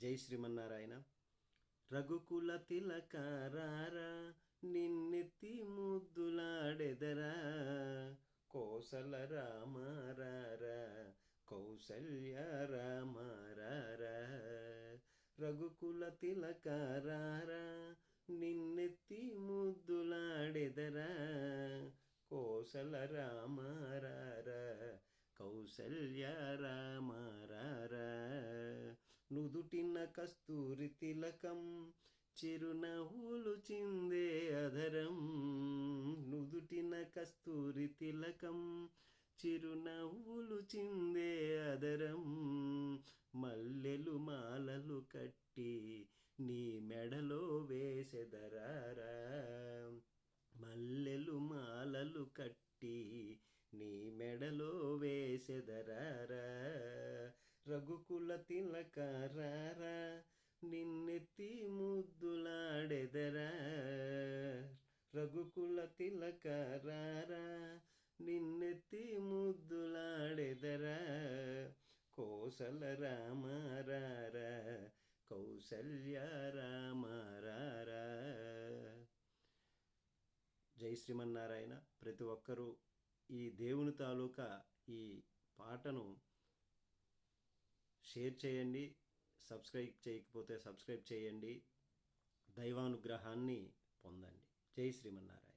జై శ్రీమన్నారాయణ. రఘుకుల తిలకారారా నిన్నెత్తి ముద్దులాడెదరా, కోసల రామారారా కౌసల్య రామారారా. రఘుకుల తిలకారారా నిన్నెత్తి ముద్దులాడెదరా, కోసల రామారారా కౌసల్య రామారారా. నుదుటిన కస్తూరి తిలకం చిరునవ్వులు చిందే అధరం, నుదుటిన కస్తూరి తిలకం చిరునవ్వులు చిందే అధరం. మల్లెలు మాలలు కట్టి నీ మెడలో వేసెదరారా, మల్లెలు మాలలు కట్టి నీ మెడలో వేసెదరారా. రఘుకుల తిలకారారా నిన్నెత్తి ముద్దులాడెదరా, రఘుకుల తిలకారారా నిన్నెత్తి ముద్దులాడెదరా, కోసల రామారారా కౌసల్య రామారారా. జై శ్రీమన్నారాయణ. ప్రతి ఒక్కరూ ఈ దేవుని తాలూకా ఈ పాటను షేర్ చేయండి. సబ్స్క్రైబ్ చేయకపోతే సబ్స్క్రైబ్ చేయండి. దైవానుగ్రహాన్ని పొందండి. జై శ్రీమన్నారాయణ.